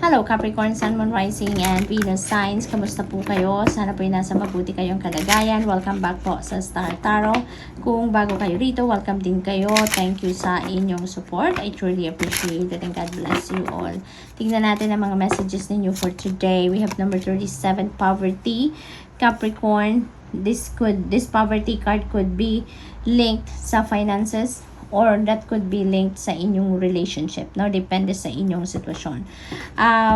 Hello Capricorn, Sun, Moon, Rising, and Venus signs. Kamusta po kayo? Sana po ay nasa mabuti kayong kalagayan. Welcome back po sa Star Tarot. Kung bago kayo rito, welcome din kayo. Thank you sa inyong support. I truly appreciate it and God bless you all. Tingnan natin ang mga messages ninyo for today. We have number 37, Poverty. Capricorn, this poverty card could be linked sa finances, or that could be linked sa inyong relationship, no? Depende sa inyong sitwasyon.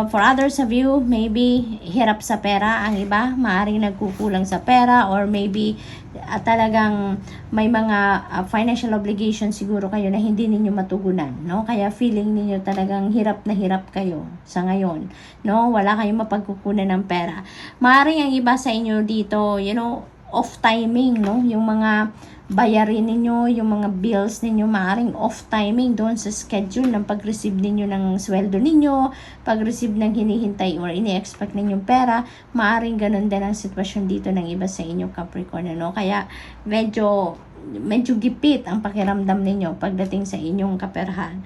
For others of you, maybe hirap sa pera ang iba, maaaring nagkukulang sa pera, or maybe talagang may mga financial obligations siguro kayo na hindi ninyo matugunan, no? Kaya feeling ninyo talagang hirap na hirap kayo sa ngayon, no? Wala kayong mapagkukunan ng pera. Maaaring ang iba sa inyo dito, off timing, no? Yung mga bayarin ninyo, yung mga bills ninyo, maaaring off timing doon sa schedule ng pag-receive ninyo ng sweldo ninyo, pag-receive ng hinihintay or ini-expect ninyong pera, maaaring ganun din ang sitwasyon dito ng iba sa inyo Capricorn, no? Kaya medyo gipit ang pakiramdam ninyo pagdating sa inyong kaperahan.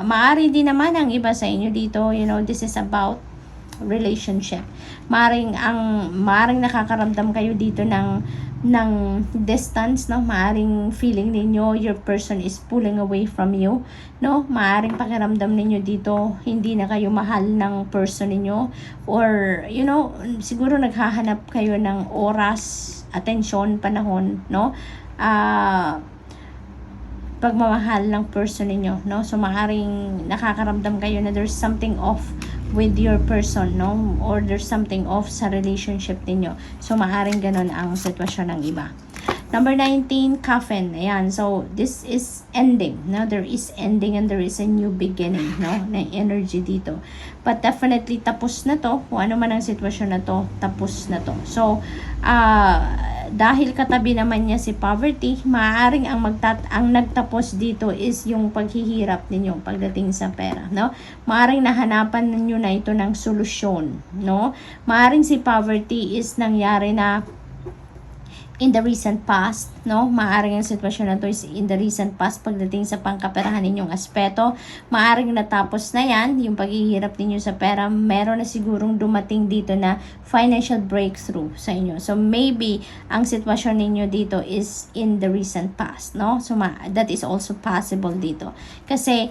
Maaari din naman ang iba sa inyo dito, this is about relationship. Maring nakakaramdam kayo dito ng distance, no? Maaring feeling ninyo your person is pulling away from you, no? Maaring pakiramdam ninyo dito hindi na kayo mahal ng person ninyo, or siguro naghahanap kayo ng oras, atensyon, panahon, no? Pagmamahal ng person ninyo, no? So maaring nakakaramdam kayo na there's something off with your person, no? Or there's something off sa relationship ninyo. So maaring ganun ang sitwasyon ng iba. Number 19, Coffin. Ayan. So this is ending, no? There is ending and there is a new beginning, no? Na energy dito. But definitely tapos na to. Kung ano man ang sitwasyon na to, tapos na to. So dahil katabi naman niya si poverty, maaaring ang nagtapos dito is yung paghihirap ninyo pagdating sa pera, no? Maaaring nahanapan ninyo na ito ng solusyon, no? Maaaring si poverty is nangyari na in the recent past, no? Maaaring ang sitwasyon na to is in the recent past pagdating sa pangkaperahan ninyong aspeto. Maaaring natapos na yan, yung paghihirap ninyo sa pera. Meron na sigurong dumating dito na financial breakthrough sa inyo. So maybe ang sitwasyon ninyo dito is in the recent past, no? So that is also possible dito. Kasi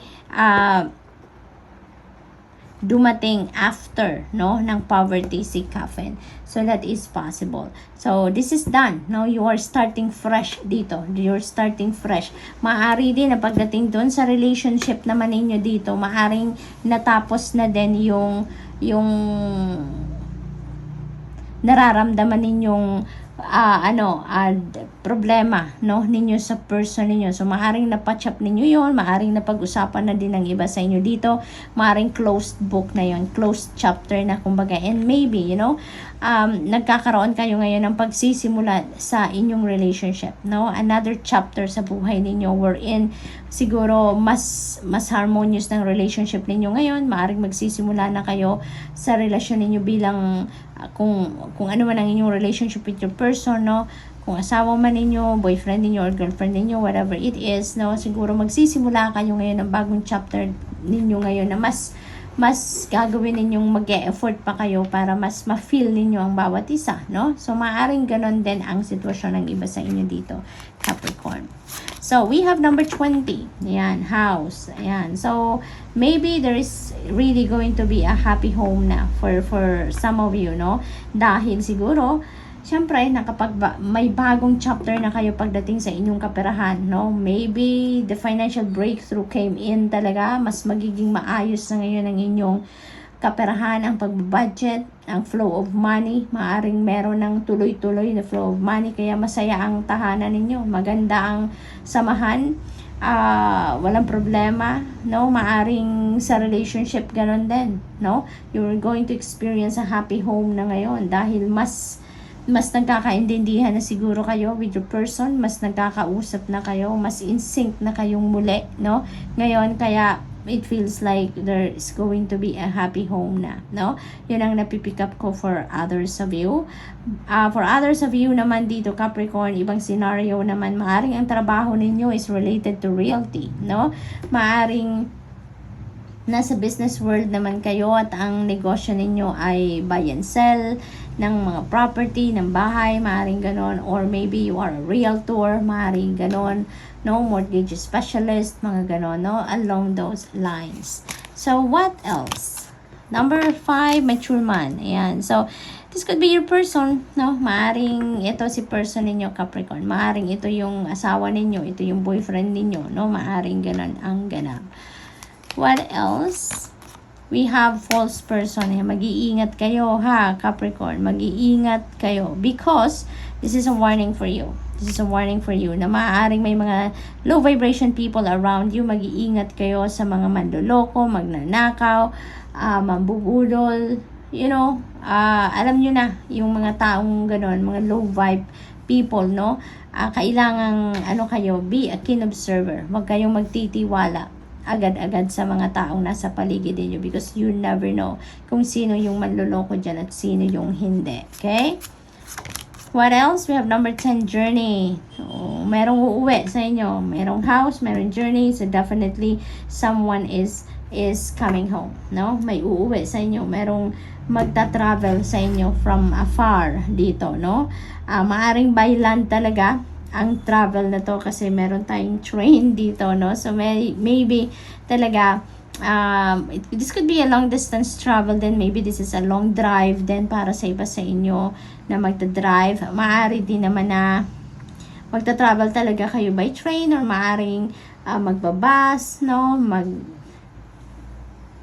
dumating after, no, ng poverty si Coffin. So that is possible. So this is done, no? You are starting fresh dito. You're starting fresh. Maaari din na pagdating doon sa relationship naman ninyo dito, maaring natapos na din yung nararamdaman ninyong problema, no, ninyo sa person ninyo. So maaring napatch up ninyo yon, maaring napag-usapan na din ng iba sa inyo dito, maaring closed book na yon, closed chapter na kumbaga, and maybe nagkakaroon kayo ngayon ng pagsisimula sa inyong relationship, no? Another chapter sa buhay ninyo wherein siguro mas harmonious ng relationship ninyo ngayon. Maaring magsisimula na kayo sa relasyon ninyo bilang kung ano man ang inyong relationship with your person, no? Kung asawa man ninyo, boyfriend ninyo, or girlfriend ninyo, whatever it is, no? Siguro magsisimula kayo ngayon ng bagong chapter ninyo ngayon na mas gagawin ninyong mag-e-effort pa kayo para mas ma-feel ninyo ang bawat isa, no? So maaring ganon din ang sitwasyon ng iba sa inyo dito, Capricorn. So we have number 20. Ayan, house. Ayan. So maybe there is really going to be a happy home na for some of you, no? Dahil siguro siyempre, may bagong chapter na kayo pagdating sa inyong kaperahan, no? Maybe the financial breakthrough came in talaga. Mas magiging maayos na ngayon ang inyong kaperahan, ang pagbabudget, ang flow of money. Maaring meron ng tuloy-tuloy na flow of money, kaya masaya ang tahanan ninyo. Maganda ang samahan. Walang problema, no? Maaring sa relationship ganon din, no? You're going to experience a happy home na ngayon dahil mas nagkakaintindihan na siguro kayo with your person, mas nagkakausap na kayo, mas in sync na kayong muli, no? Ngayon, kaya it feels like there is going to be a happy home na, no? Yun ang napipick up ko for others of you. For others of you naman dito, Capricorn, ibang scenario naman, maaring ang trabaho ninyo is related to realty, no? Maaring nasa business world naman kayo at ang negosyo ninyo ay buy and sell ng mga property, ng bahay, maaaring ganon, or maybe you are a realtor, maaaring ganon, no, mortgage specialist, mga ganon, no, along those lines. So, what else? Number 5, mature man. Ayan. So, this could be your person, no? Maaring ito si person ninyo, Capricorn. Maaring ito yung asawa ninyo, ito yung boyfriend ninyo, no? Maaring ganon ang ganap. What else? We have false person. Mag-iingat kayo, ha, Capricorn. Mag-iingat kayo because this is a warning for you. This is a warning for you na maaaring may mga low vibration people around you. Mag-iingat kayo sa mga mandoloko, magnanakaw, mambubudol, you know, alam nyo na, yung mga taong ganon, mga low vibe people, no? Kailangang, kayo, be a keen observer. Huwag kayong magtitiwala agad-agad sa mga taong nasa paligid niyo because you never know kung sino yung manloloko dyan at sino yung hindi. Okay? What else? We have number 10, journey. So, merong uuwi sa inyo. Merong house, merong journey. So, definitely, someone is coming home. No? May uuwi sa inyo. Merong magta-travel sa inyo from afar dito. No? Maaring by land talaga ang travel na to kasi meron tayong train dito, no? So, maybe talaga, this could be a long distance travel, then maybe this is a long drive then para sa iba sa inyo na magta-drive. Maaari din naman na magta-travel talaga kayo by train or maaring magbabas, no?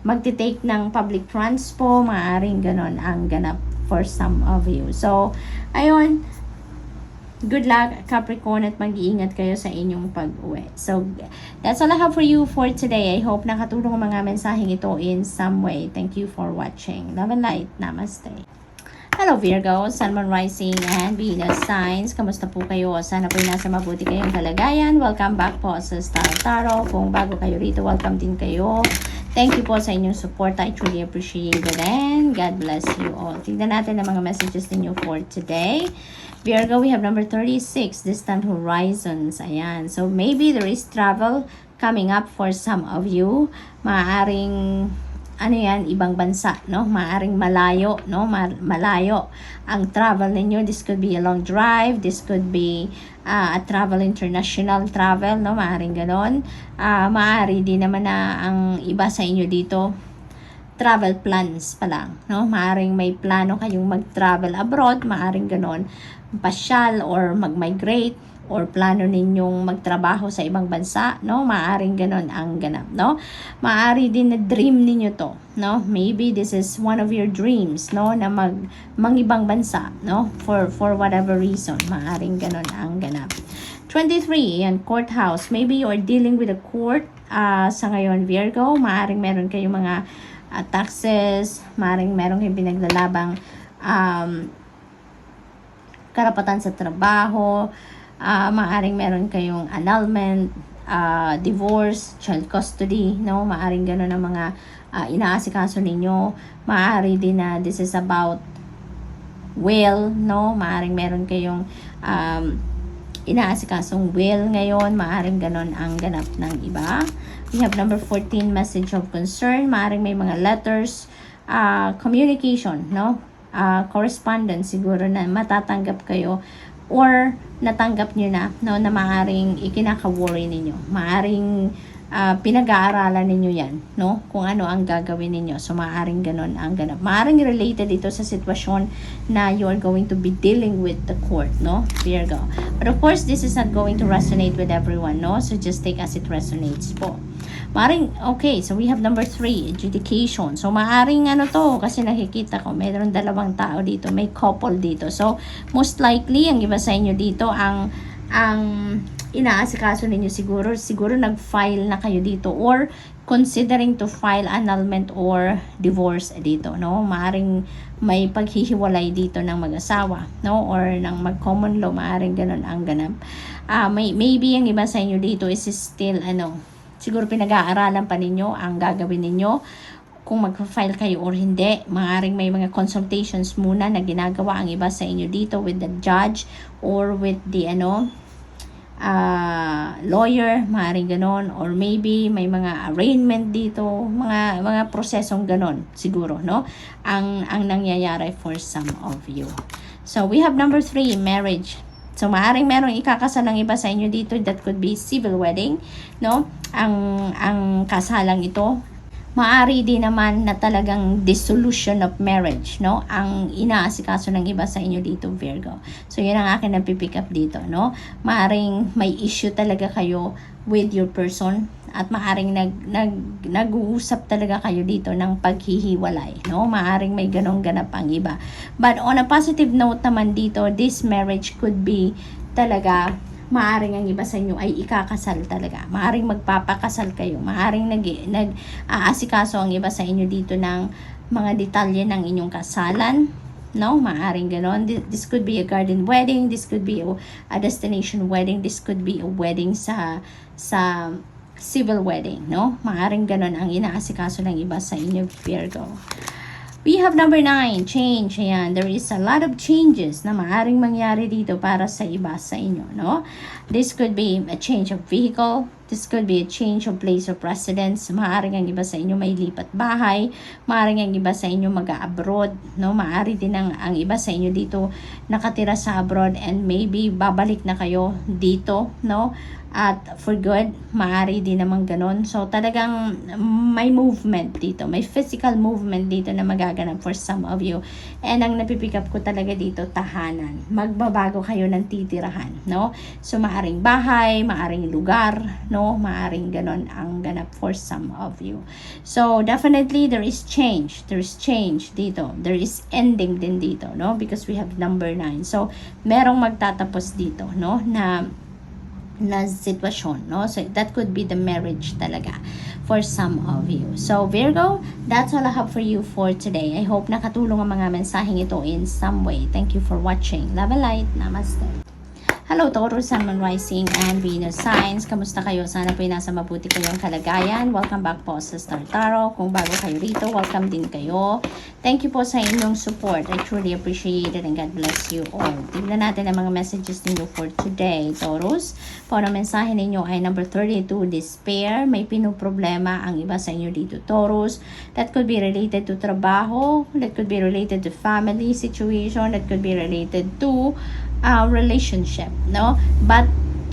Magti-take ng public transport, maaring ganon ang ganap for some of you. So, ayun, good luck, Capricorn, at mag-iingat kayo sa inyong pag-uwi. So, that's all I have for you for today. I hope nakatulong ang mga mensaheng ito in some way. Thank you for watching. Love and light. Namaste. Hello Virgo, Sun, Moon, Rising, and Venus signs. Kamusta po kayo? Sana po nasa mabuti kayong kalagayan. Welcome back po sa Star Tarot. Kung bago kayo rito, welcome din kayo. Thank you po sa inyong support. I truly appreciate it and God bless you all. Tignan natin ang mga messages ninyo for today. Virgo, we have number 36, distant horizons. Ayan. So, maybe there is travel coming up for some of you. Maaaring, ibang bansa, no? Maaaring malayo, no? Malayo ang travel ninyo. This could be a long drive. This could be a travel, international travel, no? Maaaring ganon. Maaari din naman na ang iba sa inyo dito, travel plans pa lang, no? Maaring may plano kayong mag-travel abroad, maaring ganon, pasyal or mag-migrate or plano ninyong magtrabaho sa ibang bansa, no? Maaring ganon ang ganap, no? Maari din na dream ninyo to, no? Maybe this is one of your dreams, no? Na mangibang bansa, no? For whatever reason, maaring ganon ang ganap. 23, yan, courthouse. Maybe you are dealing with a court sa ngayon, Virgo. Maaring meron kayong mga taxes, maaaring merong pinaglalabang karapatan sa trabaho, maaaring meron kayong annulment, divorce, child custody, no? Maaaring gano'n ang mga inaasikaso ninyo. Maaari din na this is about will, no? Maaaring meron kayong inaasikasong will ngayon, maaaring gano'n ang ganap ng iba. We have number 14, message of concern. Maaaring may mga letters, communication, no? Correspondence siguro na matatanggap kayo or natanggap nyo na, no? Na maaaring ikinaka-worry ninyo. Maaaring pinag-aaralan ninyo yan, no? Kung ano ang gagawin ninyo. So, maaaring ganon ang ganap. Maaaring related ito sa sitwasyon na you are going to be dealing with the court, no? Virgo. But of course, this is not going to resonate with everyone, no? So, just take as it resonates po. Maaring, okay, so we have number 3, adjudication. So, maaring to, kasi nakikita ko, mayroon dalawang tao dito, may couple dito. So, most likely, ang iba sa inyo dito, ang inaasikaso ninyo siguro nag-file na kayo dito or considering to file annulment or divorce dito, no? Maaring may paghihiwalay dito ng mag-asawa, no? Or ng mag-common law, maaring ganun ang ganap. Maybe ang iba sa inyo dito is still, siguro pinag-aaralan pa ninyo ang gagawin ninyo kung mag-file kayo or hindi. Maaring may mga consultations muna na ginagawa ang iba sa inyo dito with the judge or with the lawyer, maaaring ganon, or maybe may mga arraignment dito, mga prosesong ganon siguro, no? Ang nangyayari for some of you. So we have number 3, marriage. So maaaring merong ikakasal ng iba sa inyo dito, that could be civil wedding, no? Ang kasalang ito, maari din naman na talagang dissolution of marriage, no? Ang inaasikaso ng iba sa inyo dito, Virgo. So, yun ang akin na pipick up dito, no? Maaring may issue talaga kayo with your person at maaring nag-uusap talaga kayo dito ng paghihiwalay, no? Maaring may ganong ganap ang iba. But on a positive note naman dito, this marriage could be talaga, maaring ang iba sa inyo ay ikakasal talaga. Maaring magpapakasal kayo. Maaring nag-aasikaso ang iba sa inyo dito ng mga detalye ng inyong kasalan. No? Maaring ganon. This could be a garden wedding. This could be a destination wedding. This could be a wedding sa civil wedding. No? Maaring ganon ang inaasikaso ng iba sa inyo, Virgo. We have number 9, change. Ayan, there is a lot of changes na maaaring mangyari dito para sa iba sa inyo, no? This could be a change of vehicle. This could be a change of place of residence. Maaaring ang iba sa inyo may lipat bahay. Maaaring ang iba sa inyo mag-abroad, no? Maaari din ang iba sa inyo dito nakatira sa abroad and maybe babalik na kayo dito, no? At for good, maaari din naman ganon. So, talagang may movement dito. May physical movement dito na magaganap for some of you. And ang napipick up ko talaga dito, tahanan. Magbabago kayo ng titirahan, no? So, maaring bahay, maaring lugar, no? Maaring ganon ang ganap for some of you. So, definitely, there is change. There is change dito. There is ending din dito, no? Because we have number 9. So, merong magtatapos dito, no? Na sitwasyon, no? So, that could be the marriage talaga for some of you. So, Virgo, that's all I have for you for today. I hope nakatulong ang mga mensaheng ito in some way. Thank you for watching. Love and light. Namaste. Hello, Taurus, Sun, Moon, Rising, and Venus signs. Kamusta kayo? Sana po nasa mabuti kayong kalagayan. Welcome back po sa Star Tarot. Kung bago kayo rito, welcome din kayo. Thank you po sa inyong support. I truly appreciate it and God bless you all. Tignan natin ang mga messages ninyo for today, Taurus. Para mensahe ninyo ay number 32, despair. May pinoproblema ang iba sa inyo dito, Taurus. That could be related to trabaho. That could be related to family situation. That could be related to relationship, no? But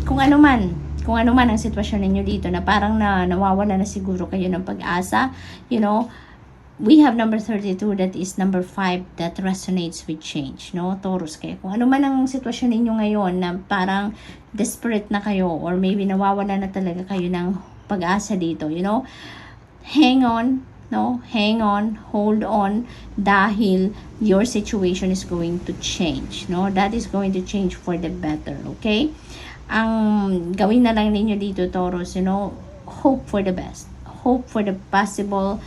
kung ano man ang sitwasyon ninyo dito na parang nawawala na siguro kayo ng pag-asa, you know, we have number 32, that is number 5, that resonates with change, no? Taurus, kaya kung ano man ang sitwasyon ninyo ngayon na parang desperate na kayo or maybe nawawala na talaga kayo ng pag-asa dito, you know, hang on, no? Hang on, hold on, dahil your situation is going to change, no? That is going to change for the better, okay? Ang gawin na lang ninyo dito, Taurus, you know, hope for the best. Hope for the possible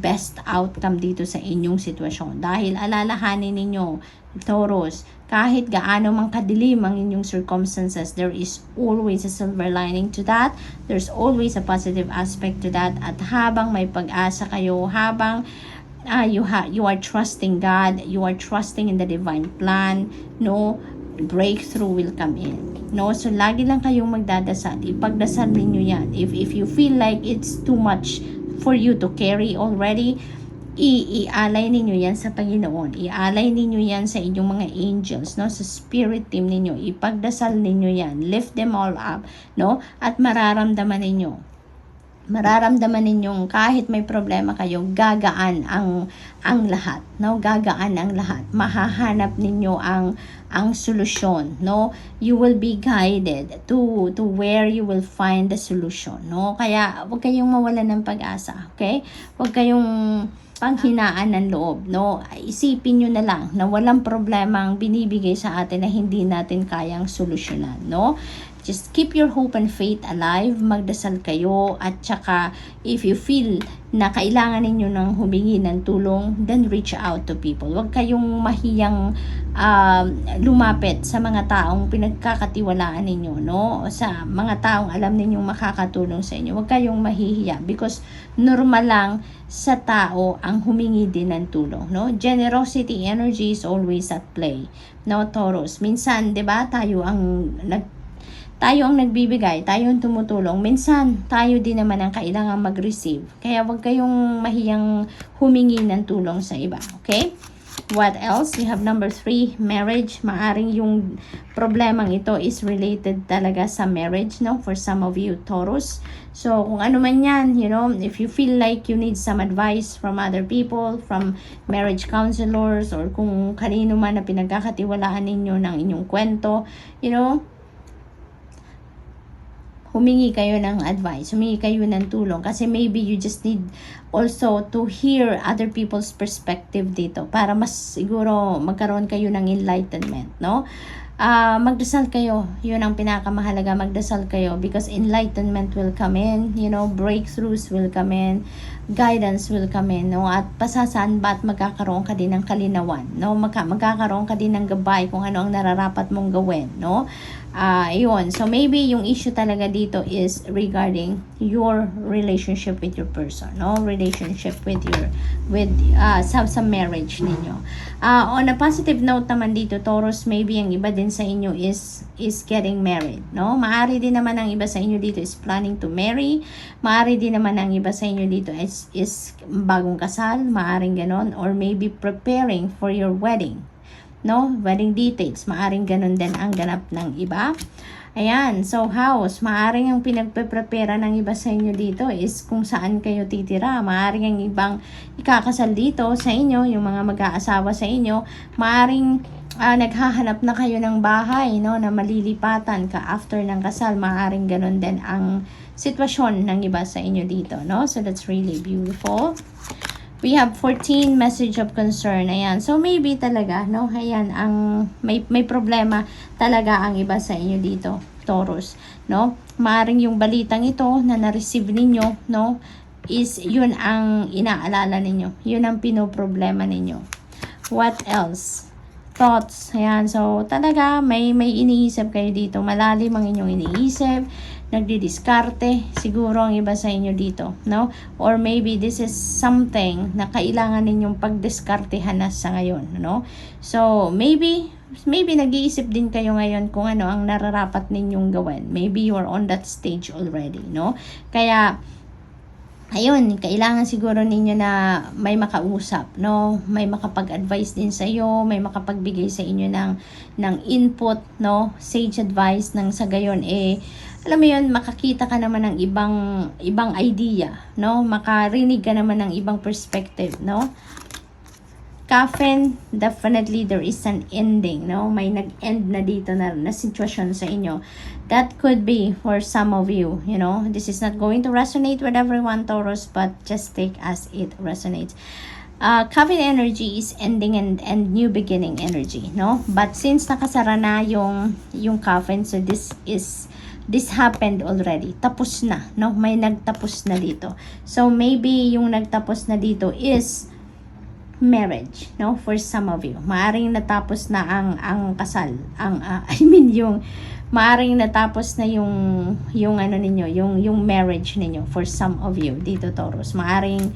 best outcome dito sa inyong sitwasyon. Dahil alalahanin ninyo, Taurus, kahit gaano mang kadilim ang inyong circumstances, there is always a silver lining to that. There's always a positive aspect to that. At habang may pag-asa kayo, habang you are trusting God, you are trusting in the divine plan, no, breakthrough will come in, no? So lagi lang kayong magdadasal. Ipagdasal ninyo yan. If you feel like it's too much for you to carry already, ialay ninyo yan sa Panginoon. Ialay ninyo yan sa inyong mga angels, no? Sa spirit team ninyo. Ipagdasal ninyo yan. Lift them all up, no? At mararamdaman ninyong kahit may problema kayo, gagaan ang lahat, no? Gagaan ang lahat. Mahahanap ninyo ang solusyon, no? You will be guided to where you will find the solution, no? Kaya wag kayong mawalan ng pag-asa, okay? Wag kayong panghinaan ng loob, no? Isipin nyo na lang na walang problema ang binibigay sa atin na hindi natin kayang solusyonan, no? Just keep your hope and faith alive. Magdasal kayo. At saka, if you feel na kailangan ninyo ng humingi ng tulong, then reach out to people. Huwag kayong mahiyang lumapit sa mga taong pinagkakatiwalaan ninyo, no? Sa mga taong alam ninyong makakatulong sa inyo. Huwag kayong mahihiya because normal lang sa tao ang humingi din ng tulong, no? Generosity energy is always at play, no, Taurus? Minsan, 'di ba, tayo tayo ang nagbibigay, tayo ang tumutulong. Minsan, tayo din naman ang kailangan mag-receive. Kaya wag kayong mahiyang humingi ng tulong sa iba. Okay? What else? We have number 3, marriage. Maaring yung problemang ito is related talaga sa marriage, no? For some of you, Taurus. So, kung ano man yan, you know, if you feel like you need some advice from other people, from marriage counselors, or kung kanino man na pinagkakatiwalaan ninyo ng inyong kwento, you know, humingi kayo ng advice, humingi kayo ng tulong kasi maybe you just need also to hear other people's perspective dito para mas siguro magkaroon kayo ng enlightenment, no? Magdasal kayo, yun ang pinakamahalaga, magdasal kayo because enlightenment will come in, you know, breakthroughs will come in, guidance will come in, no? At pasasaan ba at magkakaroon ka din ng kalinawan, no? Magkakaroon ka din ng gabay kung ano ang nararapat mong gawin, no? Yun. So, maybe yung issue talaga dito is regarding your relationship with your person, no? Relationship with sa marriage ninyo. On a positive note naman dito, Taurus, maybe ang iba din sa inyo is getting married, no? Maari din naman ang iba sa inyo dito is planning to marry. Maari din naman ang iba sa inyo dito is bagong kasal, maaring ganon, or maybe preparing for your wedding, no? Wedding details, maaring ganun din ang ganap ng iba. Ayan, so house, maaring ang pinagpe-prepare ng iba sa inyo dito is kung saan kayo titira. Maaring ang ibang ikakasal dito sa inyo, yung mga mag-aasawa sa inyo, maaring naghahanap na kayo ng bahay, no, na malilipatan ka after ng kasal. Maaring ganun din ang sitwasyon ng iba sa inyo dito, no? So that's really beautiful. We have 14, message of concern. Ayan. So, maybe talaga, no? Ayan, may problema talaga ang iba sa inyo dito, Taurus, no? Maaring yung balitang ito na na-receive ninyo, no? Is yun ang inaalala ninyo. Yun ang pinoproblema ninyo. What else? Thoughts. Ayan. So, talaga, may iniisip kayo dito. Malalim ang inyong iniisip. Nagdidiskarte siguro ang iba sa inyo dito, no? Or maybe this is something na kailangan ninyong pagdiskartehan na sa ngayon, no? So, maybe nag-iisip din kayo ngayon kung ano ang nararapat ninyong gawin. Maybe you are on that stage already, no? Kaya, ayun, kailangan siguro ninyo na may makausap, no? May makapag-advise din sa iyo, may makapagbigay sa inyo ng input, no? Sage advice nang sa gayon alam mo yun, makakita ka naman ng ibang idea, no? Makarinig ka naman ng ibang perspective, no? Coffin, definitely there is an ending, no? May nag-end na dito na sitwasyon sa inyo. That could be for some of you, you know? This is not going to resonate with everyone, Taurus, but just take as it resonates. Coffin energy is ending and new beginning energy, no? But since nakasara na yung coffin, so this happened already. Tapos na, no? May nagtapos na dito. So, maybe yung nagtapos na dito is marriage, no? For some of you. Maaring natapos na ang kasal. Maaring natapos na yung ano ninyo, yung marriage ninyo for some of you dito, Taurus. Maaring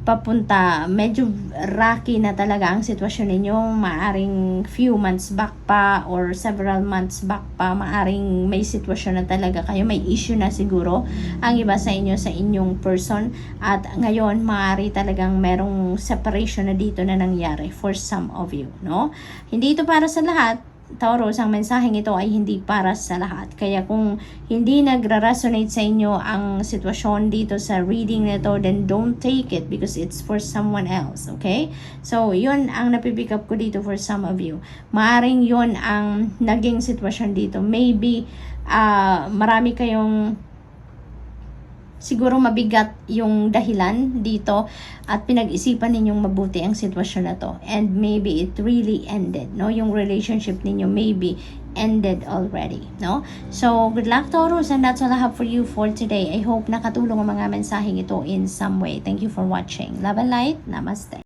papunta, medyo rocky na talaga ang sitwasyon ninyo. Maaring few months back pa or several months back pa, maaring may sitwasyon na talaga kayo, may issue na siguro ang iba sa inyo sa inyong person, at ngayon maaari talagang merong separation na dito na nangyari for some of you, no? Hindi ito para sa lahat, Taurus, ang mensaheng ito ay hindi para sa lahat. Kaya kung hindi nagra-resonate sa inyo ang sitwasyon dito sa reading nito, then don't take it because it's for someone else, okay? So, yun ang napipick up ko dito for some of you. Maaring yun ang naging sitwasyon dito. Maybe, marami kayong siguro mabigat yung dahilan dito at pinag-isipan ninyong mabuti ang sitwasyon na to, and maybe it really ended, no? Yung relationship ninyo maybe ended already, no? So, good luck, Taurus, and that's all I have for you for today. I hope nakatulong ang mga mensaheng ito in some way. Thank you for watching. Love and light. Namaste.